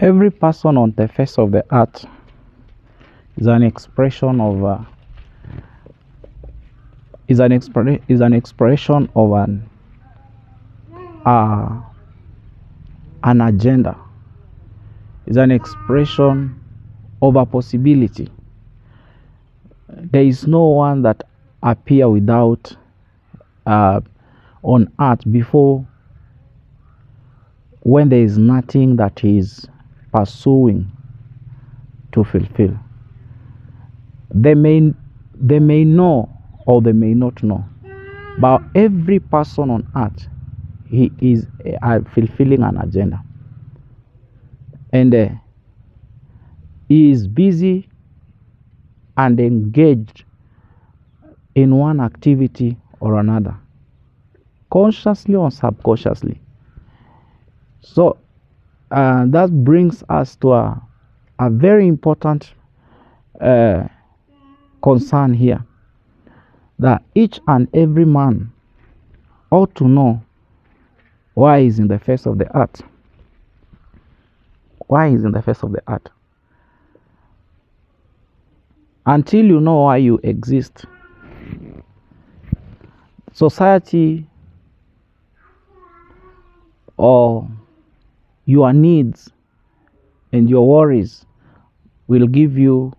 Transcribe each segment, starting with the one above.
Every person on the face of the earth is an expression of an agenda. Is an expression of a possibility. There is no one that appear without on earth before, when there is nothing that he is pursuing to fulfill. They may know or they may not know, but every person on earth, he is fulfilling an agenda, and he is busy and engaged in one activity or another, consciously or subconsciously. So that brings us to a very important concern here, that each and every man ought to know why he's in the face of the earth. Why he's in the face of the earth. Until you know why you exist, society or your needs and your worries will give you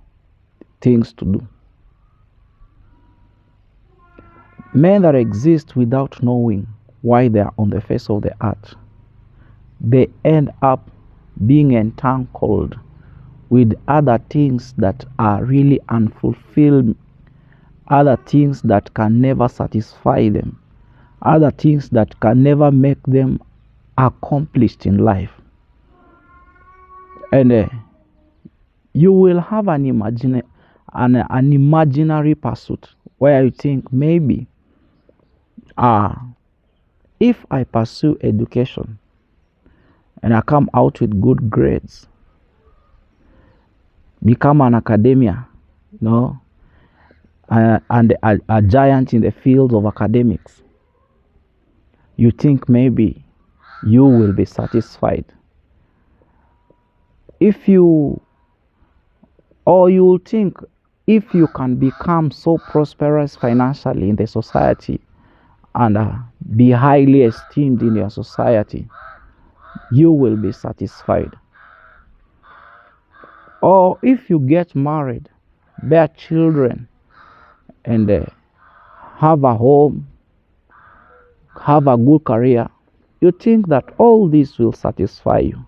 things to do. Men that exist without knowing why they are on the face of the earth, they end up being entangled with other things that are really unfulfilled, other things that can never satisfy them, other things that can never make them accomplished in life. And you will have an imaginary pursuit where you think, maybe if I pursue education and I come out with good grades, become an academia, and a giant in the field of academics, you think maybe you will be satisfied. You think if you can become so prosperous financially in the society and be highly esteemed in your society, you will be satisfied. Or if you get married, bear children, and have a home, have a good career, you think that all this will satisfy you.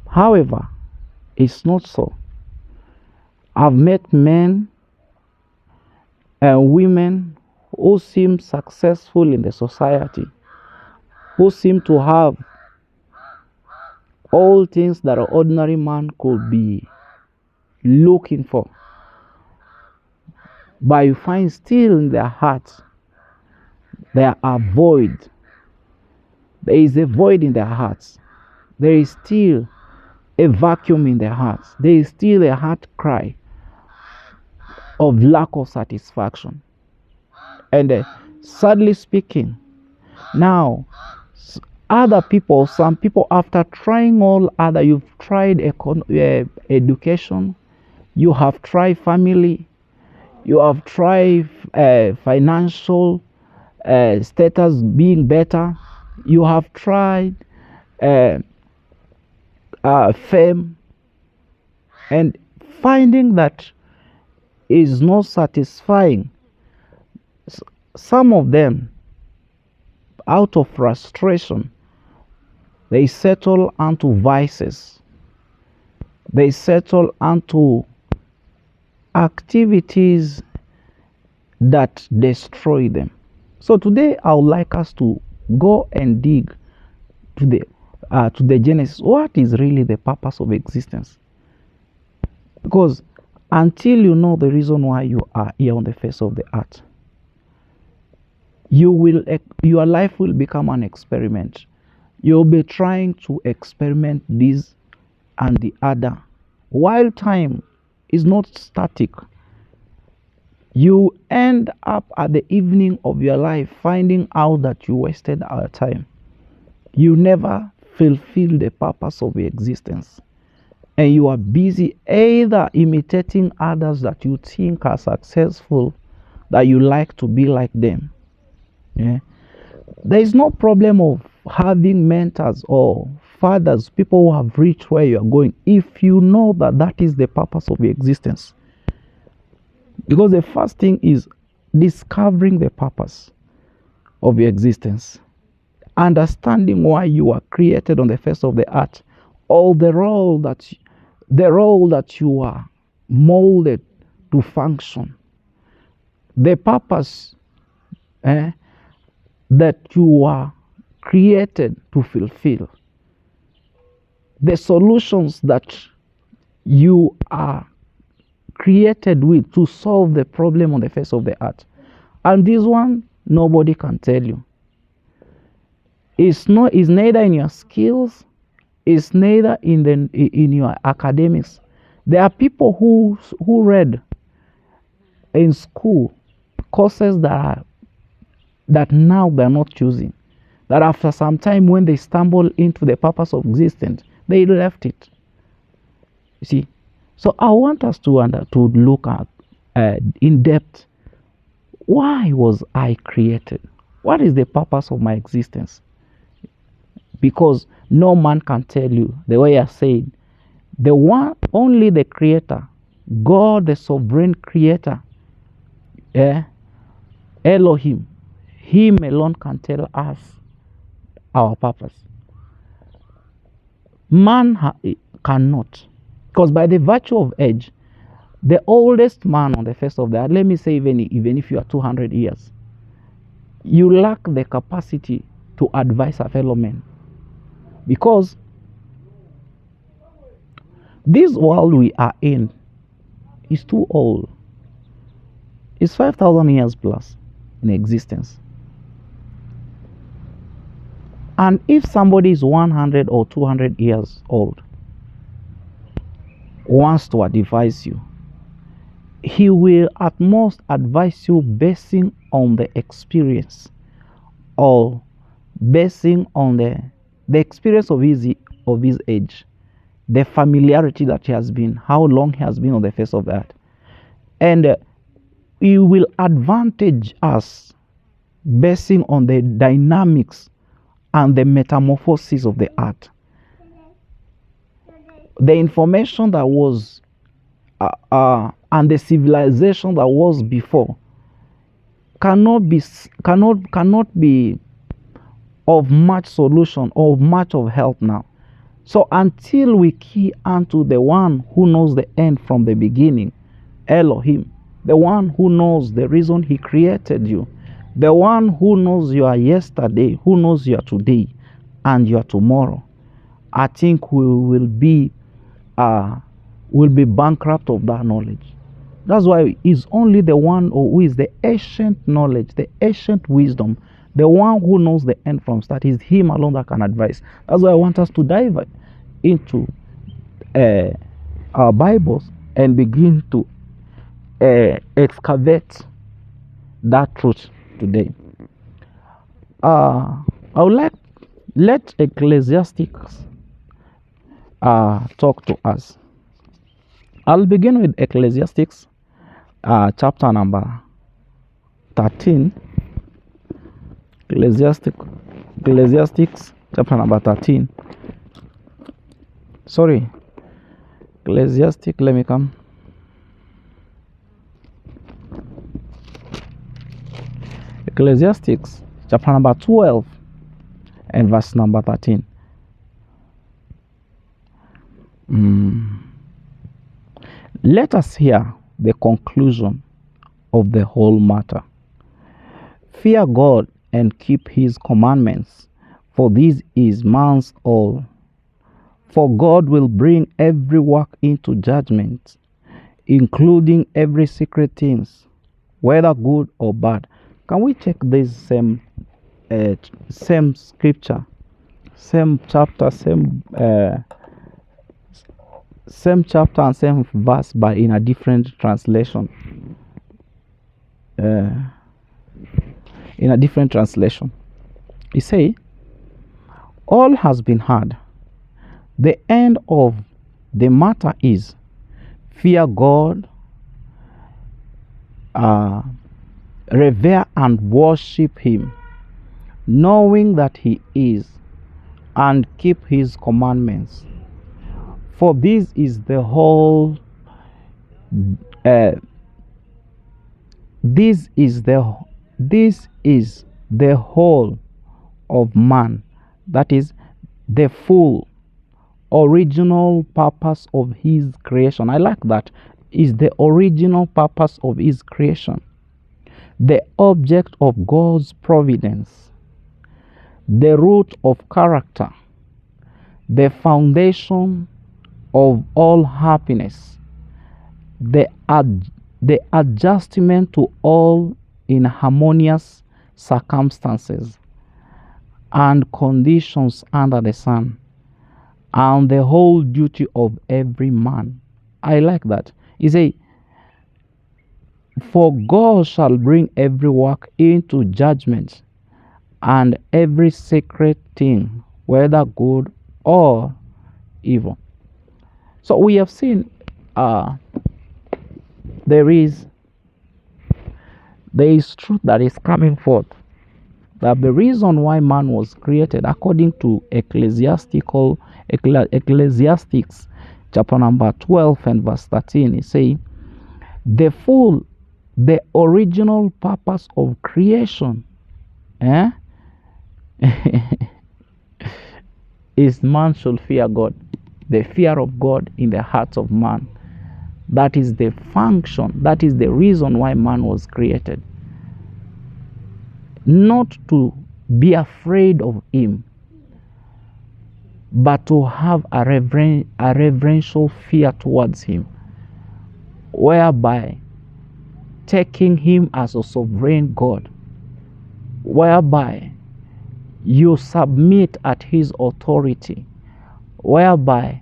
However, it's not so. I've met men and women who seem successful in the society, who seem to have all things that an ordinary man could be looking for, but you find still in their hearts there are void. There is a void in their hearts. There is still a vacuum in their hearts. There is still a heart cry of lack of satisfaction. And sadly speaking, now other people, some people, after trying all other, you've tried education, you have tried family, you have tried financial status being better, you have tried fame, and finding that is not satisfying. Some of them, out of frustration, they settle onto vices. They settle onto activities that destroy them. So today I would like us to go and dig to the genesis. What is really the purpose of existence? Because until you know the reason why you are here on the face of the earth, your life will become an experiment. You'll be trying to experiment this and the other, while time is not static. You end up at the evening of your life finding out that you wasted our time. You never fulfill the purpose of your existence. And you are busy either imitating others that you think are successful, that you like to be like them. Yeah? There is no problem of having mentors or fathers, people who have reached where you are going, if you know that that is the purpose of your existence. Because the first thing is discovering the purpose of your existence, understanding why you are created on the face of the earth, or the role that you are molded to function, the purpose that you are created to fulfill, the solutions that you are created with to solve the problem on the face of the earth. And this one, nobody can tell you. It's neither in your skills, it's neither in your academics. There are people who read in school courses that now they're not choosing. That after some time, when they stumble into the purpose of existence, they left it. You see, so I want us to look at in depth, why was I created? What is the purpose of my existence? Because no man can tell you, the way I said, the one, only the Creator, God, the sovereign Creator, Elohim, Him alone can tell us our purpose. Man cannot, because by the virtue of age, the oldest man on the face of the earth, let me say even if you are 200 years, you lack the capacity to advise a fellow man. Because this world we are in is too old. It's 5,000 years plus in existence. And if somebody is 100 or 200 years old, wants to advise you, he will at most advise you basing on the experience, or basing on the experience of his age, the familiarity that he has been, how long he has been on the face of the earth. And he will advantage us basing on the dynamics and the metamorphosis of the earth. The information that was and the civilization that was before cannot be of much solution or much of help now. So until we key unto the one who knows the end from the beginning, Elohim, the one who knows the reason he created you, the one who knows your yesterday, who knows your today and your tomorrow, I think we will be bankrupt of that knowledge. That's why it's only the one who is the ancient knowledge, the ancient wisdom, the one who knows the end from start. Is him alone that can advise. That's why I want us to dive into our Bibles and begin to excavate that truth today. I would let Ecclesiastics talk to us. I'll begin with Ecclesiastics chapter number 13. Ecclesiastics chapter number 13. Sorry. Ecclesiastic, let me come. Ecclesiastics chapter number 12 and verse number 13. Let us hear the conclusion of the whole matter. Fear God and keep his commandments, for this is man's all. For God will bring every work into judgment, including every secret things, whether good or bad. Can we check this same scripture, same chapter, same chapter and same verse, but in a different translation? In a different translation, he say, All has been heard. The end of the matter is fear God, revere and worship Him, knowing that He is, and keep His commandments. For this is the whole. This is the whole of man. That is the full original purpose of His creation. I like that. Is the original purpose of His creation, the object of God's providence, the root of character, the foundation of all happiness, the adjustment to all in harmonious circumstances and conditions under the sun, and the whole duty of every man. I like that. He say, for God shall bring every work into judgment, and every secret thing, whether good or evil. So we have seen there is truth that is coming forth, that the reason why man was created, according to Ecclesiastics chapter number 12 and verse 13, is saying the original purpose of creation is man should fear God. The fear of God in the hearts of man. That is the function, that is the reason why man was created. Not to be afraid of Him, but to have a reverential fear towards Him, whereby taking Him as a sovereign God, whereby you submit at His authority, whereby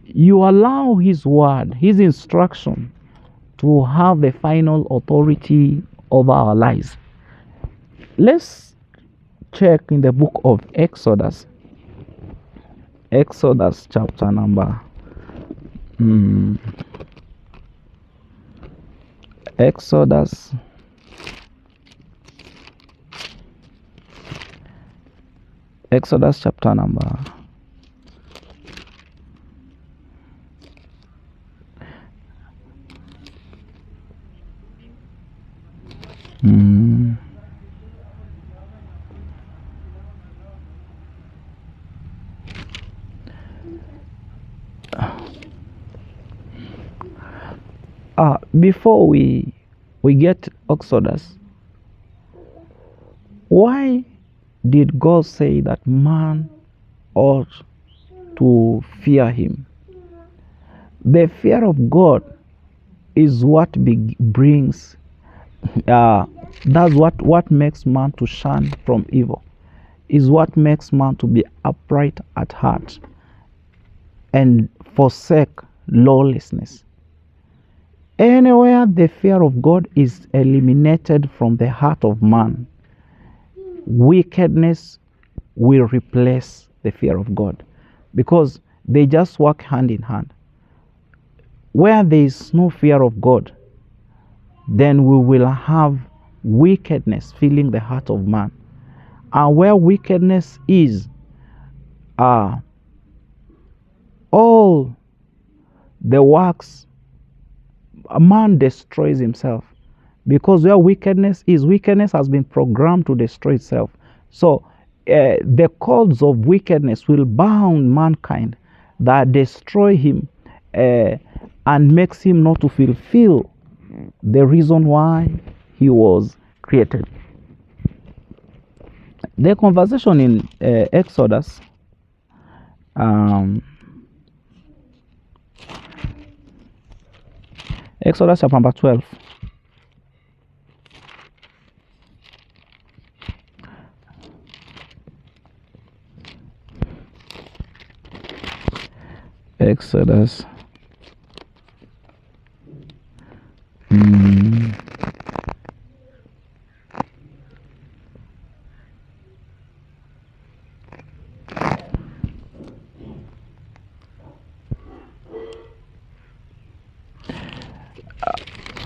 you allow His word, His instruction to have the final authority over our lives. Let's check in the book of Exodus. Exodus chapter number Exodus chapter number before we get Exodus, why did God say that man ought to fear Him? The fear of God is what brings that's what makes man to shun from evil, is what makes man to be upright at heart and forsake lawlessness. Anywhere the fear of God is eliminated from the heart of man, wickedness will replace the fear of God, because they just work hand in hand. Where there is no fear of God, then we will have wickedness filling the heart of man. And where wickedness is, all the works, a man destroys himself. Because where wickedness is, wickedness has been programmed to destroy itself. So the cords of wickedness will bound mankind, that destroy him and makes him not to fulfill the reason why he was created. The conversation in Exodus Exodus chapter number 12. Exodus.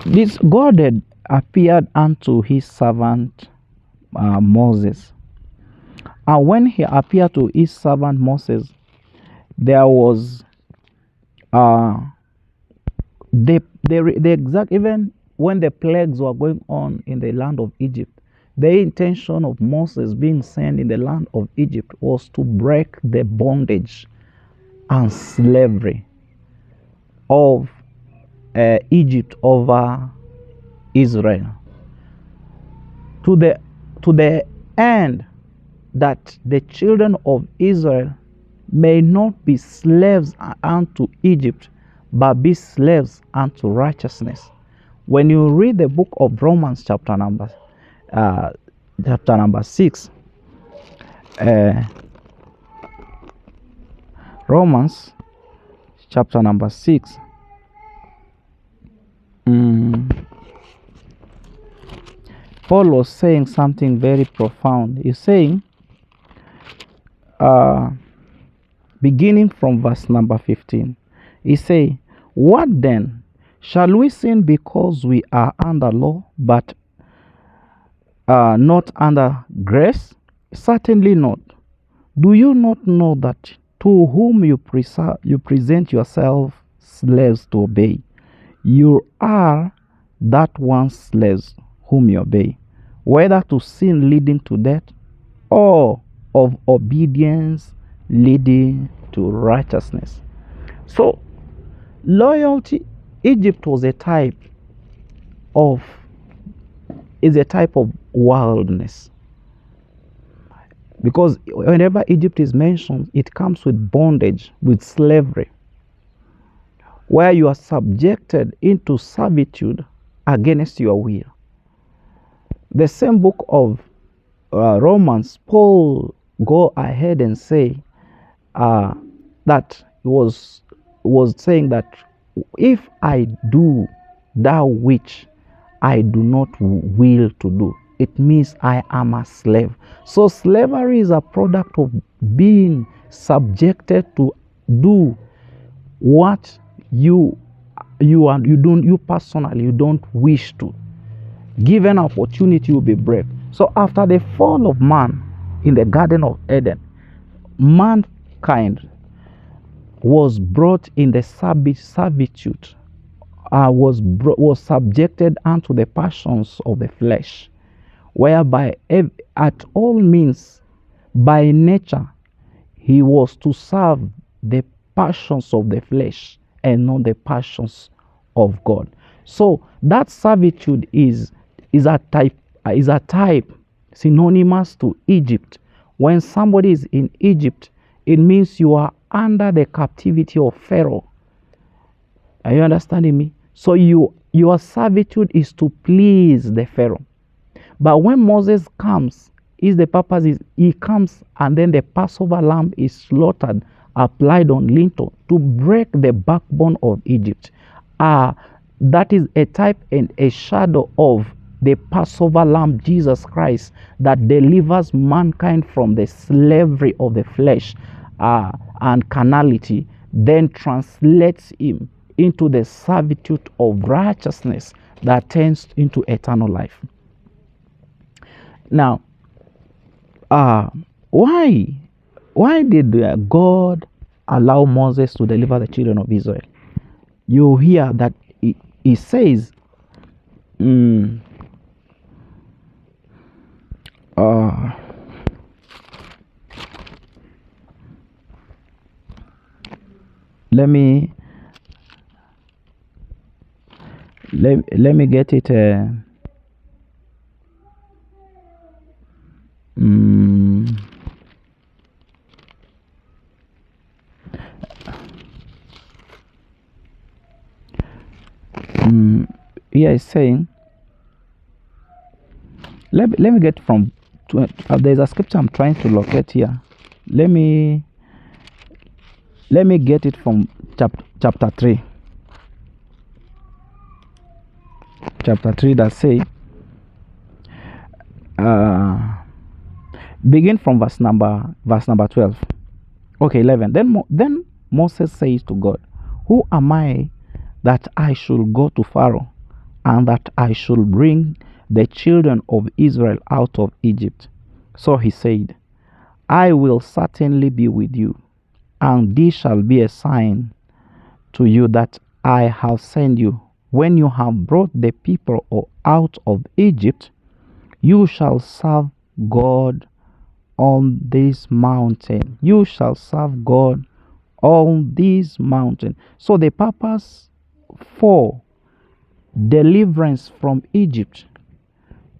This God had appeared unto his servant Moses. And when he appeared to his servant Moses, there was the exact, even when the plagues were going on in the land of Egypt, the intention of Moses being sent in the land of Egypt was to break the bondage and slavery of Egypt over Israel, to the end that the children of Israel may not be slaves unto Egypt, but be slaves unto righteousness. When you read the book of Romans chapter number 6, Romans chapter number 6, Paul was saying something very profound. He's saying, beginning from verse number 15, he say, what then? Shall we sin because we are under law, but not under grace? Certainly not. Do you not know that to whom you present yourselves slaves to obey, you are that one slaves whom you obey, whether to sin leading to death, or of obedience leading to righteousness? So, loyalty, Egypt was a type of wildness. Because whenever Egypt is mentioned, it comes with bondage, with slavery, where you are subjected into servitude against your will. The same book of Romans, Paul go ahead and say that he was saying that if I do that which I do not will to do, it means I am a slave. So slavery is a product of being subjected to do what you personally don't wish to. Given opportunity, will be brave. So after the fall of man in the Garden of Eden, mankind was brought in the servitude, was subjected unto the passions of the flesh, whereby at all means, by nature, he was to serve the passions of the flesh and not the passions of God. So that servitude is a type synonymous to Egypt. When somebody is in Egypt, it means you are under the captivity of Pharaoh. Are you understanding me? So your servitude is to please the Pharaoh. But when Moses comes, the purpose is he comes and then the Passover lamb is slaughtered, applied on lintel to break the backbone of Egypt. That is a type and a shadow of the Passover lamb, Jesus Christ, that delivers mankind from the slavery of the flesh and carnality, then translates him into the servitude of righteousness that turns into eternal life. Now, why did God allow Moses to deliver the children of Israel? You hear that he says, let me get it. Here is saying, let me get from there's a scripture I'm trying to locate here. Let me get it from chapter 3. Chapter 3 that say, begin from verse number 12. Okay, 11. Then Moses says to God, who am I that I should go to Pharaoh and that I should bring the children of Israel out of Egypt. So he said, I will certainly be with you, and this shall be a sign to you that I have sent you. When you have brought the people out of Egypt, you shall serve God on this mountain. You shall serve God on this mountain. So the purpose for deliverance from Egypt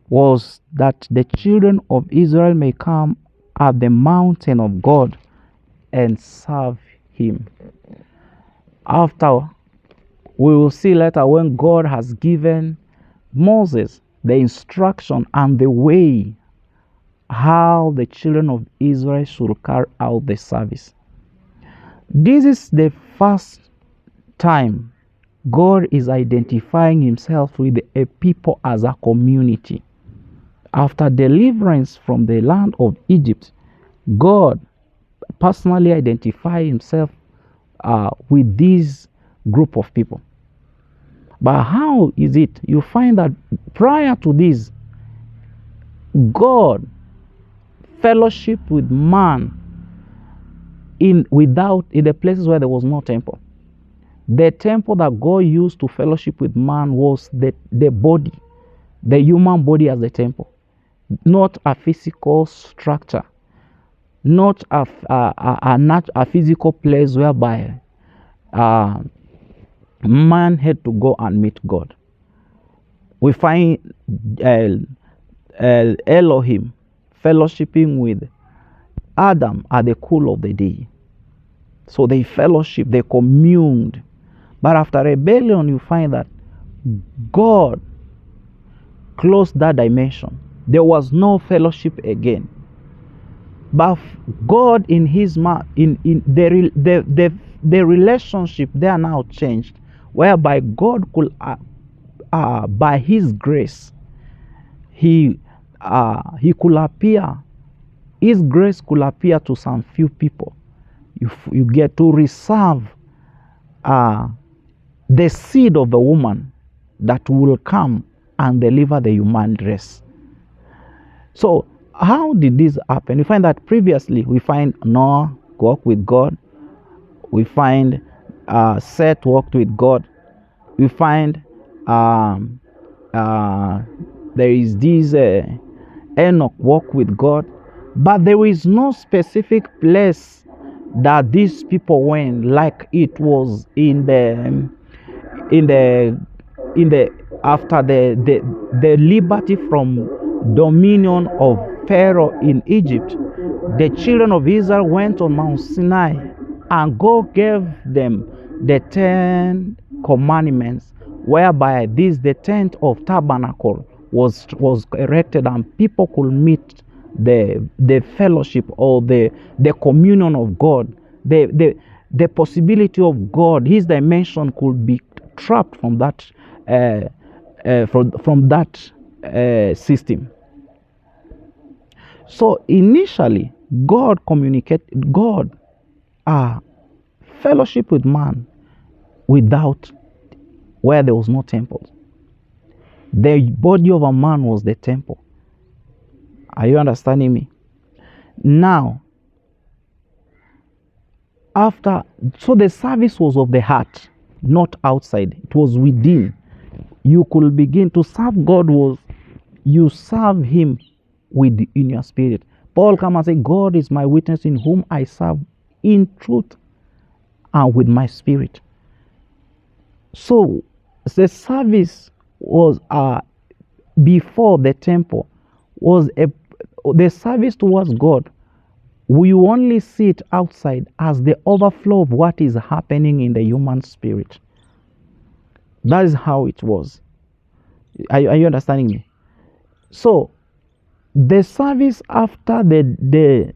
was that the children of Israel may come at the mountain of God and serve him. After, we will see later when God has given Moses the instruction and the way how the children of Israel should carry out the service. This is the first time God is identifying himself with a people as a community. After deliverance from the land of Egypt, God personally identified himself with this group of people. But how is it? You find that prior to this, God fellowship with man in the places where there was no temple. The temple that God used to fellowship with man was the body, the human body as the temple, not a physical structure, not a physical place whereby man had to go and meet God. We find Elohim fellowshipping with Adam at the cool of the day. So they fellowship, they communed. But after rebellion, you find that God closed that dimension. There was no fellowship again. But God in his in the relationship, they are now changed, whereby God could by his grace, he could appear. His grace could appear to some few people. You get to reserve the seed of the woman that will come and deliver the human race. So how did this happen? We find that previously we find Noah walked with God. We find Seth walked with God. We find there is this Enoch walked with God. But there is no specific place that these people went, like it was in the after the liberty from dominion of Pharaoh in Egypt. The children of Israel went on Mount Sinai, and God gave them the 10 commandments, whereby the tent of tabernacle was erected, and people could meet the fellowship or the communion of God. The possibility of God, his dimension, could be trapped from that system. So initially, God fellowship with man without where there was no temple. The body of a man was the temple. Are you understanding me? Now, so the service was of the heart, not outside. It was within. You could begin to serve God. You serve him in your spirit. Paul come and say, God is my witness, in whom I serve in truth and with my spirit. So the service was before the temple was the service towards God. We only see it outside as the overflow of what is happening in the human spirit. That is how it was. Are you understanding me? So the service after the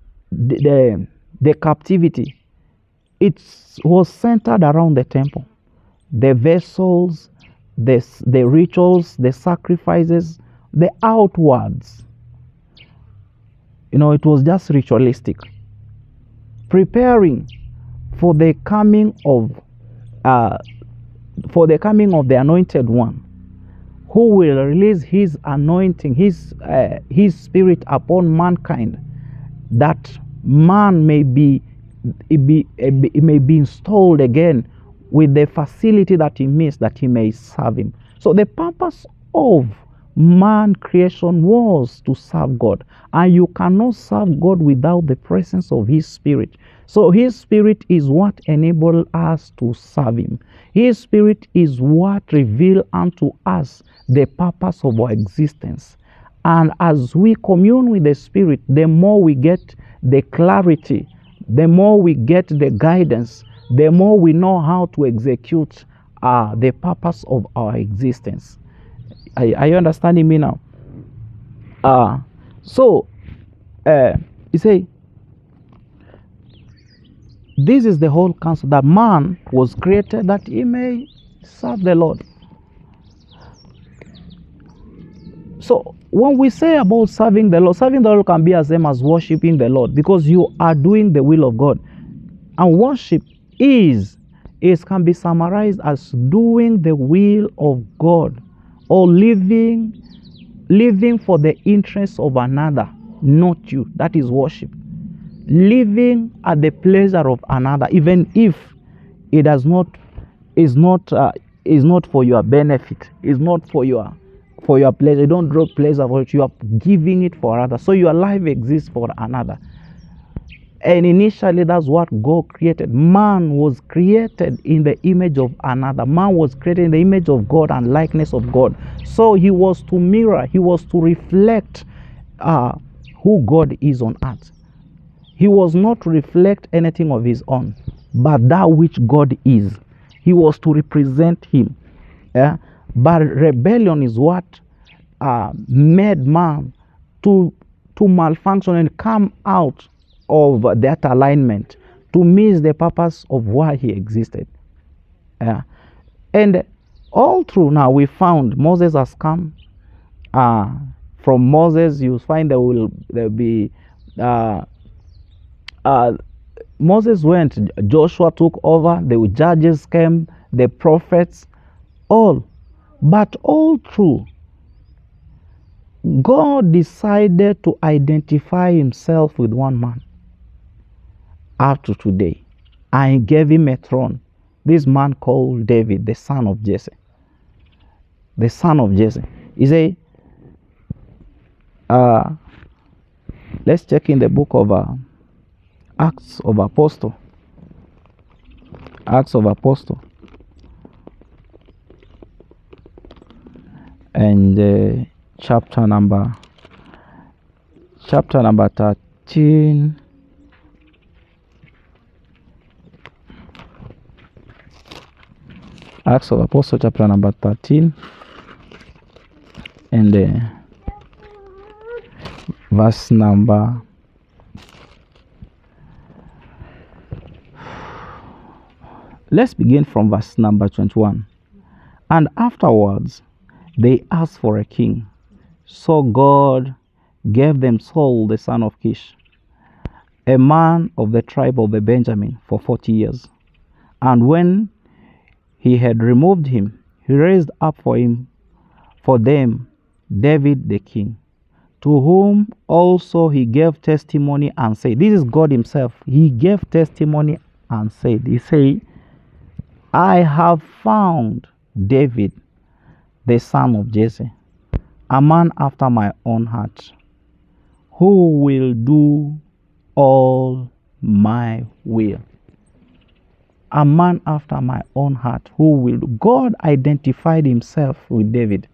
captivity, it was centered around the temple, the vessels, the rituals, the sacrifices, the outwards. It was just ritualistic, preparing for the coming of the Anointed One, who will release his anointing, his spirit upon mankind, that man may be it may be installed again with the facility that he missed, that he may serve him. So the purpose of man creation was to serve God, and you cannot serve God without the presence of his spirit. So his spirit is what enables us to serve him. His spirit is what reveals unto us the purpose of our existence. And as we commune with the spirit, the more we get the clarity, the more we get the guidance, the more we know how to execute the purpose of our existence. Are you understanding me now? So you say, this is the whole counsel, that man was created that he may serve the Lord. So when we say about serving the Lord can be as same as worshiping the Lord, because you are doing the will of God. And worship can be summarized as doing the will of God, or living for the interests of another, not you. That is worship. Living at the pleasure of another, even if it is not for your benefit, is not for your pleasure. You don't draw pleasure for it, you are giving it for others. So your life exists for another. And initially, that's what God created. Man was created in the image of another. Man was created in the image of God and likeness of God. So he was to mirror, he was to reflect who God is on earth. He was not to reflect anything of his own, but that which God is. He was to represent him. Yeah? But rebellion is what made man to malfunction and come out of that alignment, to miss the purpose of why he existed. And all through now we found Moses has come. From Moses you find there'll be Moses went, Joshua took over, the judges came, the prophets, all. But all through, God decided to identify himself with one man up to today. And he gave him a throne. This man called David, the son of Jesse. The son of Jesse. He said, let's check in the book of Acts of Apostle. Acts of Apostle. And chapter number 13. Acts of Apostle chapter number 13 and verse number let's begin from verse number 21. And afterwards they asked for a king. So God gave them Saul the son of Kish, a man of the tribe of Benjamin, for 40 years. And when he had removed him, he raised up for them David the king, to whom also he gave testimony and said, this is God himself. He gave testimony and said, he said, I have found David the son of Jesse, a man after my own heart, who will do all my will. A man after my own heart, who will do. God identified himself with David.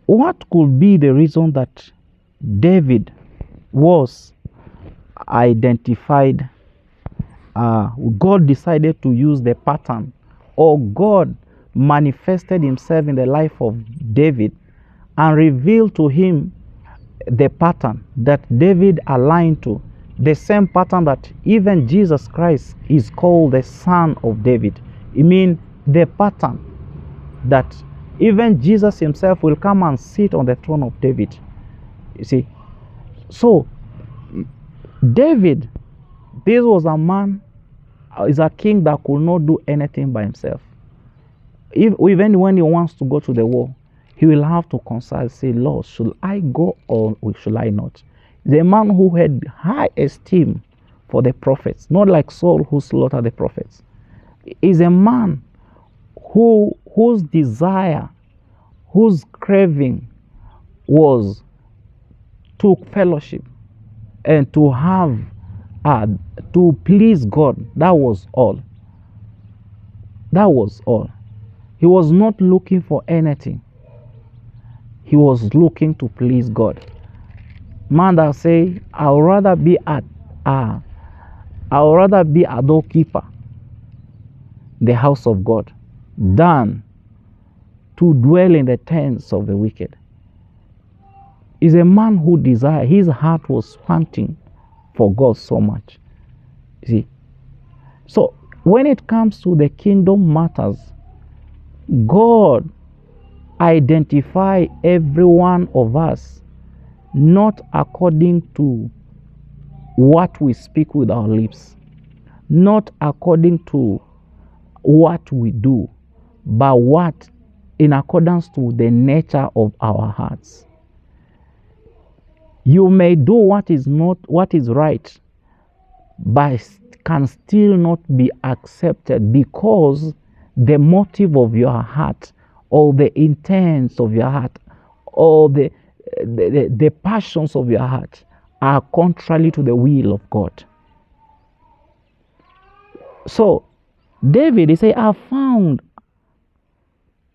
What could be the reason that David was identified? God decided to use the pattern, or God manifested himself in the life of David and revealed to him the pattern that David aligned to, the same pattern that even Jesus Christ is called the Son of David. It means the pattern that even Jesus himself will come and sit on the throne of David. You see, so David, this was a man, is a king that could not do anything by himself. Even when he wants to go to the war, he will have to consult, say, Lord, should I go or should I not? The man who had high esteem for the prophets, not like Saul who slaughtered the prophets, is a man whose desire, whose craving was to fellowship and to have to please God. That was all. That was all. He was not looking for anything. He was looking to please God. Man that say, I'll rather be a doorkeeper in the house of God than to dwell in the tents of the wicked. Is a man who desired, his heart was panting for God so much. You see? So when it comes to the kingdom matters, God identify every one of us not according to what we speak with our lips, not according to what we do, but what in accordance to the nature of our hearts. You may do what is right, but can still not be accepted because the motive of your heart or the intents of your heart or the passions of your heart are contrary to the will of God. So David, he said, I found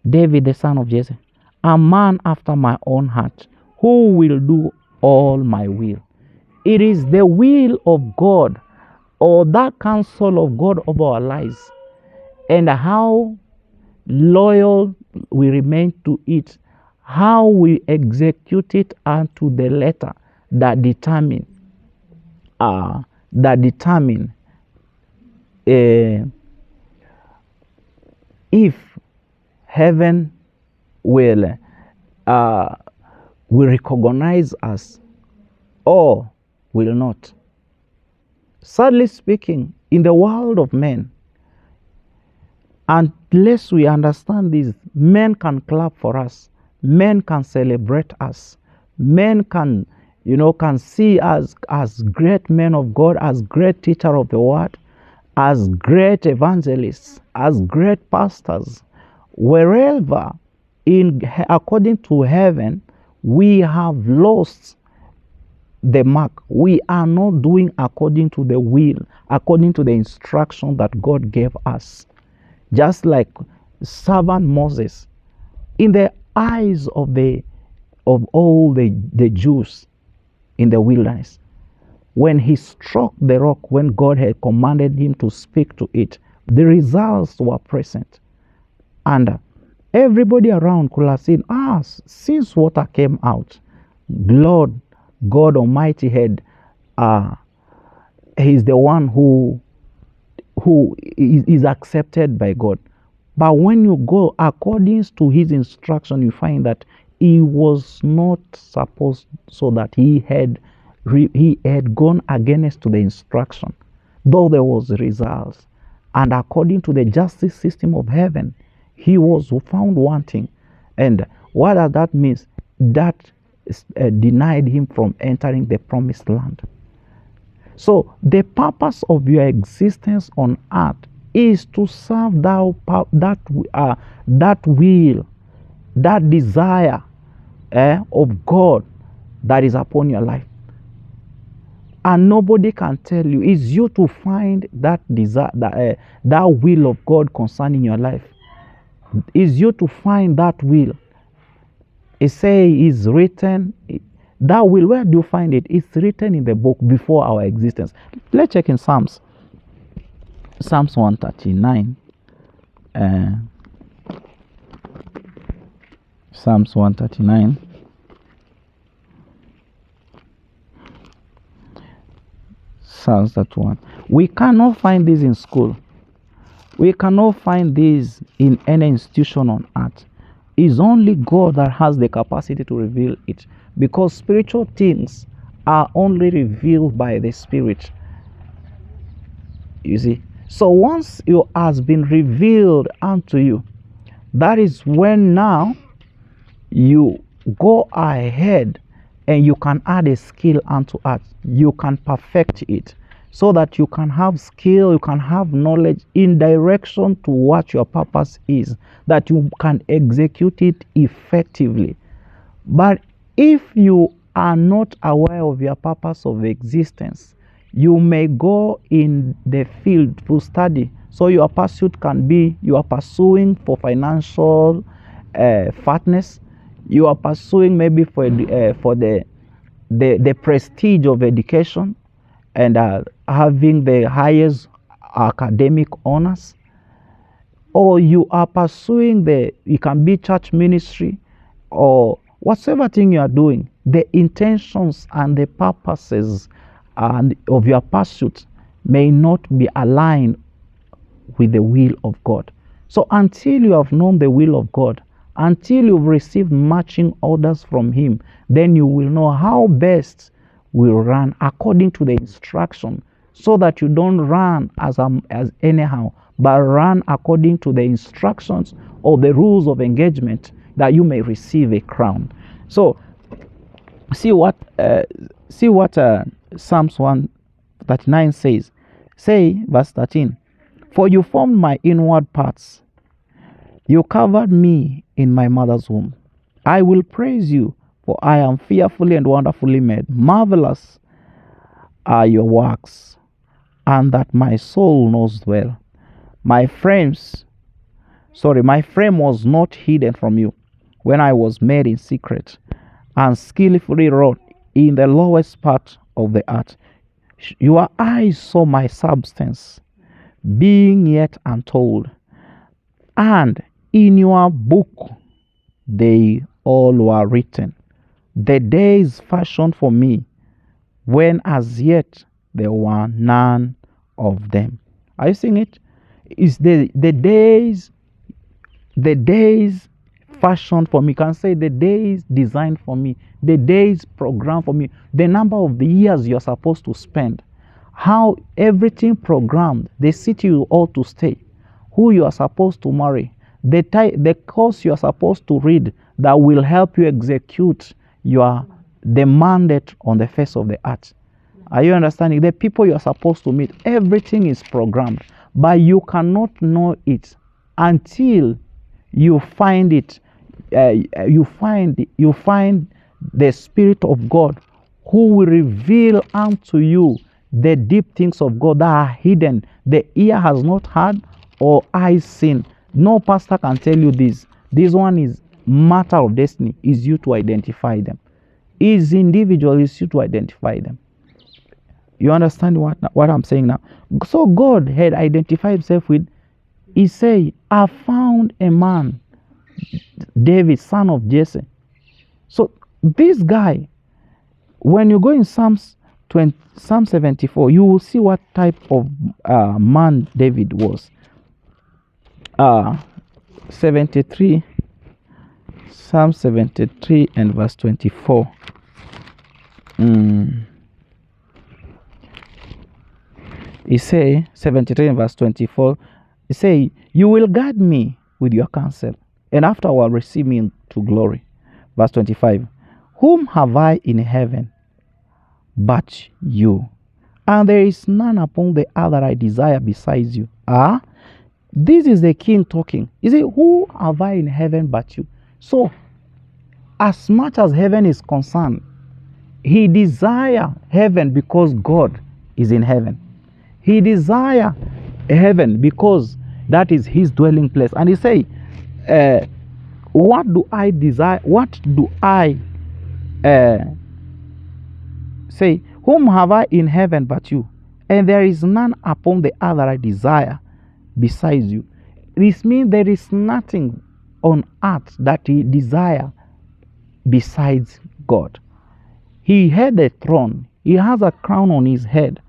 David, the son of Jesse, a man after my own heart, who will do all my will. It is the will of God or that counsel of God over our lives and how loyal we remain to it, how we execute it unto the letter that determine if heaven will recognize us or will not. Sadly speaking, in the world of men, unless we understand this, men can clap for us, men can celebrate us, men can see us as great men of God, as great teacher of the word, as great evangelists, as great pastors. Wherever according to heaven, we have lost the mark. We are not doing according to the will, according to the instruction that God gave us. Just like servant Moses, in the eyes of all the Jews in the wilderness, when he struck the rock, when God had commanded him to speak to it, the results were present. And everybody around could have seen, since water came out, Lord God Almighty had, he's the one who is accepted by God. But when you go according to his instruction, you find that he was not supposed, so that he had gone against to the instruction, though there was results. And according to the justice system of heaven, he was found wanting. And what does that mean? That denied him from entering the promised land. So the purpose of your existence on earth is to serve that will, that desire of God that is upon your life. And nobody can tell you. It's you to find that desire, that will of God concerning your life. It's you to find that will. It say is written. That will, where do you find it? It's written in the book before our existence. Let's check in Psalms 139. Psalms 139. Psalms that one. We cannot find this in school. We cannot find this in any institution on earth. It's only God that has the capacity to reveal it, because spiritual things are only revealed by the Spirit. You see? So once it has been revealed unto you, that is when now you go ahead and you can add a skill unto it. You can perfect it so that you can have skill, you can have knowledge in direction to what your purpose is, that you can execute it effectively. But if you are not aware of your purpose of existence, you may go in the field to study. So your pursuit can be you are pursuing for financial fatness. You are pursuing maybe for the prestige of education and having the highest academic honors, or you are pursuing it can be church ministry or whatever thing you are doing. The intentions and the purposes and of your pursuit may not be aligned with the will of God. So until you have known the will of God, until you've received marching orders from Him, then you will know how best will run according to the instruction, so that you don't run as anyhow, but run according to the instructions or the rules of engagement, that you may receive a crown. So see what Psalms 139 says. Say, verse 13, for you formed my inward parts, you covered me in my mother's womb. I will praise you, for I am fearfully and wonderfully made. Marvelous are your works, and that my soul knows well. My frame was not hidden from you when I was made in secret and skillfully wrought in the lowest part of the earth. Your eyes saw my substance, being yet untold, and in your book they all were written, the days fashioned for me, when as yet there were none of them. Are you seeing it? It's the days fashioned for me. You can say the days designed for me, the days programmed for me, the number of the years you're supposed to spend, how everything programmed, the city you ought to stay, who you are supposed to marry, the course you are supposed to read that will help you execute the mandate on the face of the earth. Are you understanding? The people you are supposed to meet, everything is programmed, but you cannot know it until you find it. You find the Spirit of God, who will reveal unto you the deep things of God that are hidden, the ear has not heard or eye seen. No pastor can tell you this. This one is matter of destiny. Is you to identify them. Is individual, is you to identify them. You understand what I'm saying now? So God had identified Himself with, He said, I found a man, David, son of Jesse. So this guy, when you go in Psalm 74, you will see what type of man David was. 73, Psalm 73 and verse 24. He say, 73 and verse 24, he say, you will guide me with your counsel, and afterward receive me into glory. Verse 25, whom have I in heaven but you? And there is none upon the earth that I desire besides you. This is the king talking. He said, who have I in heaven but you? So, as much as heaven is concerned, he desires heaven because God is in heaven. He desires heaven because that is his dwelling place. And he say, what do I desire? What do I say? Whom have I in heaven but you? And there is none upon the earth that I desire besides you. This means there is nothing on earth that he desires besides God. He had a throne. He has a crown on his head.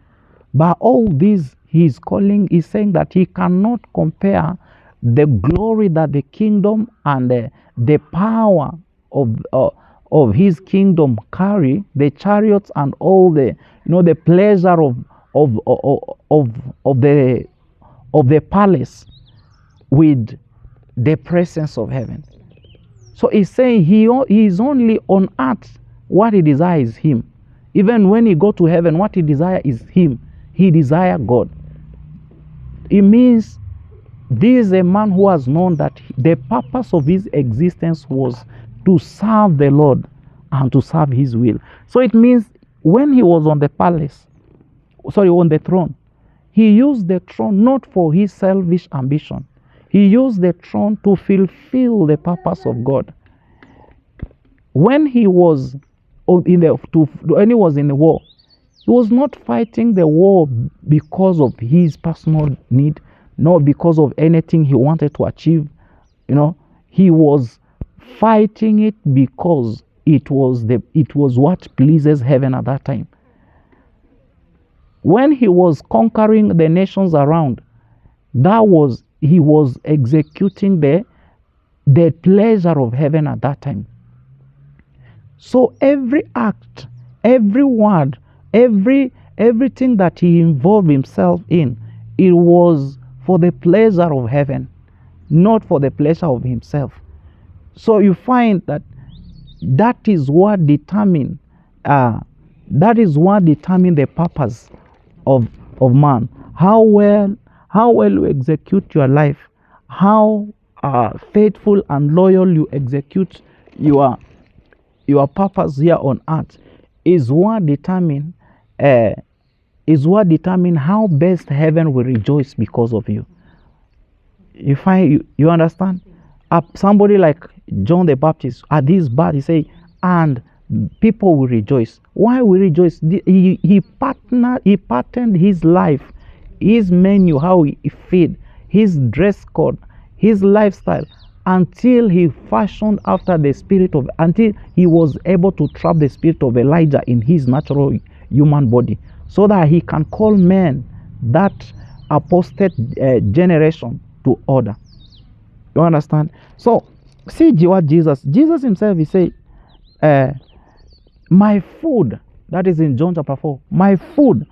But all this he's saying that he cannot compare the glory that the kingdom and the power of his kingdom carry, the chariots and all the the pleasure of the palace, with the presence of heaven. So he's saying he is only on earth. What he desires is him. Even when he go to heaven, what he desires is him. He desires God. It means this is a man who has known that the purpose of his existence was to serve the Lord and to serve his will. So it means when he was on the on the throne, he used the throne not for his selfish ambition. He used the throne to fulfill the purpose of God. When he was in the war, he was not fighting the war because of his personal need, not because of anything he wanted to achieve. He was fighting it because it was what pleases heaven at that time. When he was conquering the nations around, he was executing the pleasure of heaven at that time. So every act, every word, everything that he involved himself in, it was for the pleasure of heaven, not for the pleasure of himself. So you find that is what determine the purpose of man. How well you execute your life, how faithful and loyal you execute your purpose here on earth is what determine how best heaven will rejoice because of you. You understand? Somebody like John the Baptist at this birth, he say, and people will rejoice. Why will rejoice? He patterned his life, his menu, how he feed, his dress code, his lifestyle, until he fashioned after the spirit of, until he was able to trap the spirit of Elijah in his natural human body, so that he can call men, that apostate generation, to order. You understand? So see what Jesus himself, he say, my food, that is in John chapter 4, my food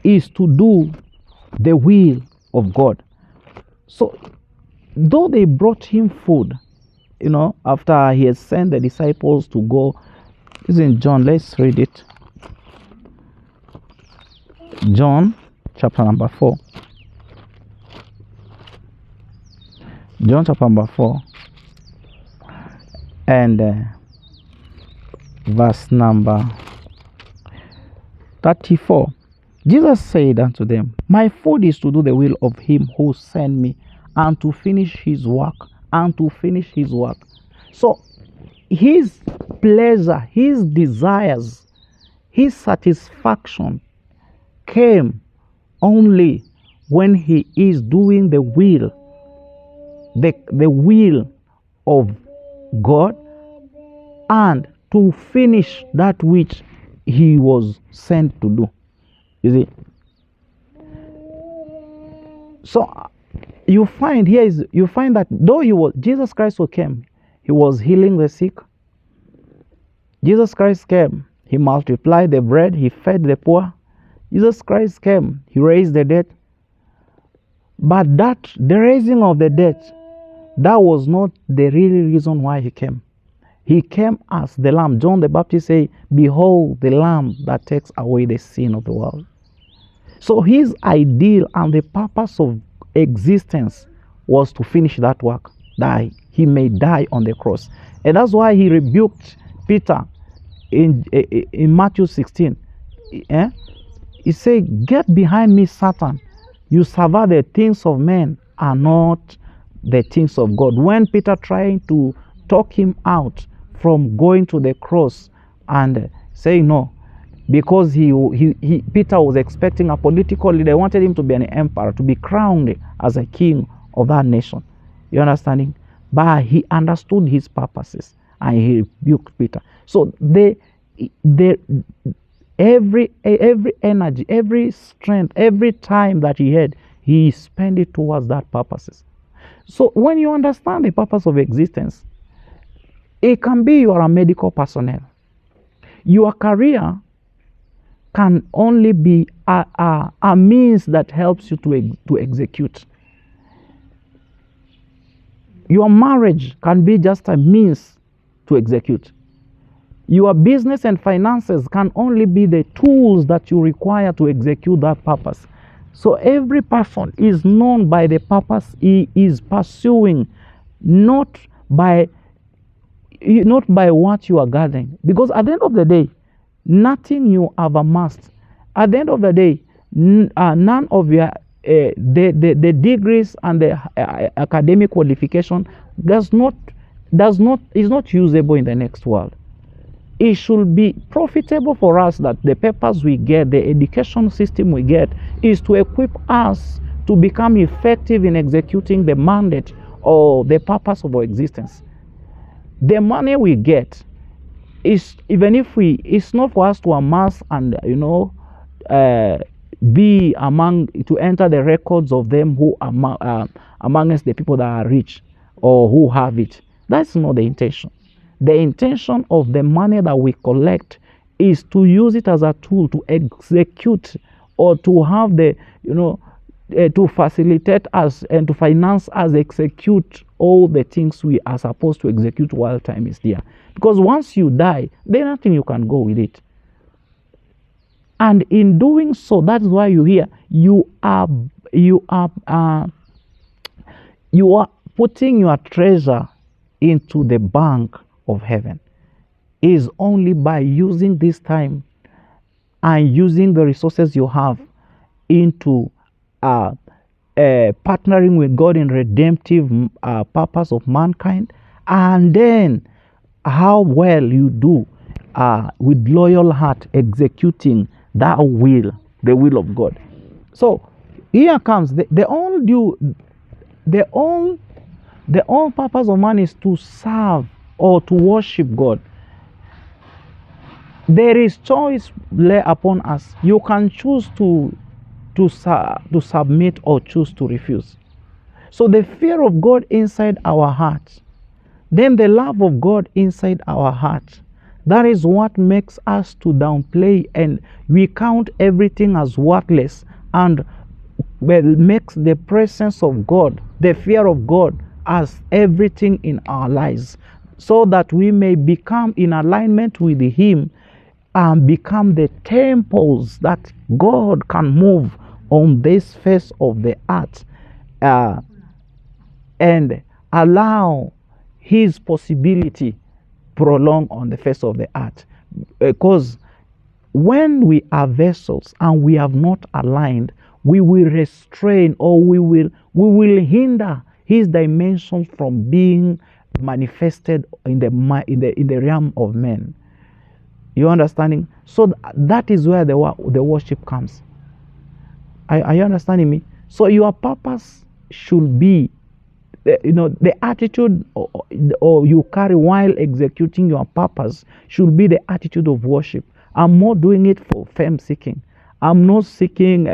is to do the will of God. So though they brought him food, after he had sent the disciples to go, it's in John, let's read it. John chapter number 4. John chapter number 4 and verse number 34. Jesus said unto them, my food is to do the will of him who sent me, and to finish his work. So his pleasure, his desires, his satisfaction came only when he is doing the will of God, and to finish that which he was sent to do. You see? So you find that though Jesus Christ who came, he was healing the sick. Jesus Christ came, he multiplied the bread, he fed the poor. Jesus Christ came, he raised the dead. But the raising of the dead, that was not the real reason why he came. He came as the Lamb. John the Baptist said, behold the Lamb that takes away the sin of the world. So his ideal and the purpose of existence was to finish that work, that he may die on the cross. And that's why he rebuked Peter in Matthew 16. He said, get behind me, Satan. You survive the things of men and not the things of God. When Peter tried to talk him out from going to the cross and saying no, because Peter was expecting a political leader. They wanted him to be an emperor, to be crowned as a king of that nation. You understanding? But he understood his purposes and he rebuked Peter. So every energy, every strength, every time that he had, he spent it towards that purposes. So when you understand the purpose of existence, it can be you are a medical personnel. Your career can only be a means that helps you to execute. Your marriage can be just a means to execute. Your business and finances can only be the tools that you require to execute that purpose. So every person is known by the purpose he is pursuing, not by what you are gathering. Because at the end of the day, nothing you have amassed, at the end of the day, none of your the degrees and the academic qualification is not usable in the next world. It should be profitable for us that the papers we get, the education system we get, is to equip us to become effective in executing the mandate or the purpose of our existence. The money we get is, even if it's not for us to amass and be among, to enter the records of them who are amongst the people that are rich or who have it. That's not the intention. The intention of the money that we collect is to use it as a tool to execute, or to have the, to facilitate us and to finance us execute all the things we are supposed to execute while time is there. Because once you die, there's nothing you can go with it. And in doing so, that's why you hear you are putting your treasure into the bank of heaven. Is only by using this time and using the resources you have into partnering with God in redemptive purpose of mankind, and then how well you do with loyal heart executing that will, the will of God. So here comes the whole purpose of man is to serve or to worship God. There is choice lay upon us. You can choose to submit or choose to refuse. So the fear of God inside our heart, then the love of God inside our heart, that is what makes us to downplay, and we count everything as worthless, and makes the presence of God, the fear of God, as everything in our lives, so that we may become in alignment with Him and become the temples that God can move on this face of the earth, and allow His possibility prolong on the face of the earth. Because when we are vessels and we have not aligned, we will restrain, or we will hinder His dimensions from being manifested in the realm of men. You understanding? So that is where the worship comes. Are you understanding me? So your purpose should be, the attitude or you carry while executing your purpose should be the attitude of worship. I'm not doing it for fame seeking. I'm not seeking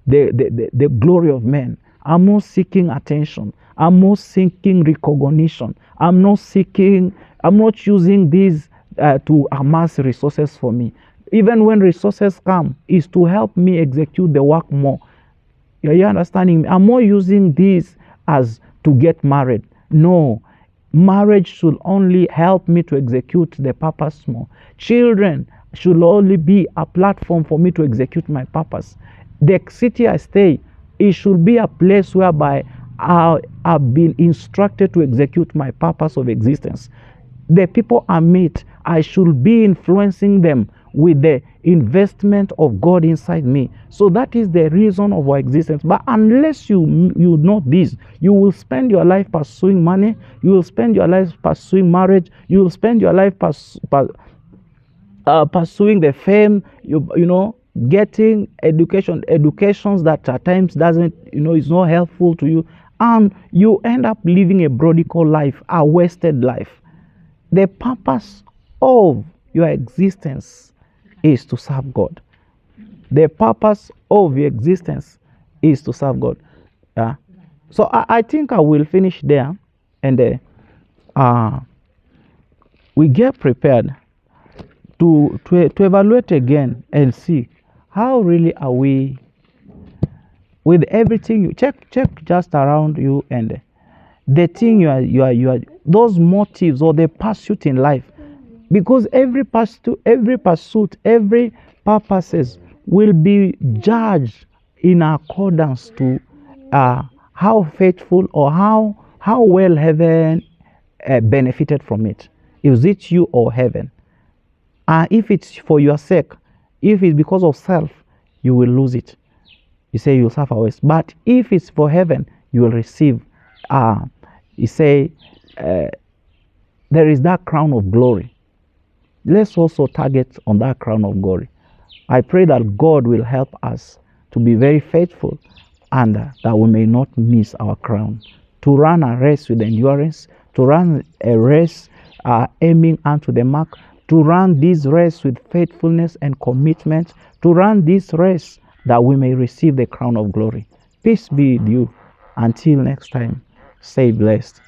the glory of men. I'm not seeking attention. I'm not seeking recognition. I'm not using these to amass resources for me. Even when resources come, is to help me execute the work more. Are you understanding me? I'm not using this as to get married. No, marriage should only help me to execute the purpose more. Children should only be a platform for me to execute my purpose. The city I stay, it should be a place whereby I've been instructed to execute my purpose of existence. The people I meet, I should be influencing them with the investment of God inside me. So that is the reason of our existence. But unless you know this, you will spend your life pursuing money, you will spend your life pursuing marriage, you will spend your life pursuing the fame, getting educations that at times doesn't, is not helpful to you, and you end up living a prodigal life, a wasted life. The purpose of your existence is to serve God. The purpose of your existence is to serve God. So I think I will finish there, and we get prepared to evaluate again and see how really are we with everything. You check just around you, and the thing you are those motives or the pursuit in life, because every pursuit, every purposes will be judged in accordance to how faithful or how well heaven benefited from it. Is it you or heaven? If it's for your sake, if it's because of self, you will lose it. You say you'll suffer worse. But if it's for heaven, you will receive. You say there is that crown of glory. Let's also target on that crown of glory. I pray that God will help us to be very faithful and that we may not miss our crown. To run a race with endurance, to run a race aiming unto the mark, to run this race with faithfulness and commitment, to run this race that we may receive the crown of glory. Peace be with you. Until next time, stay blessed.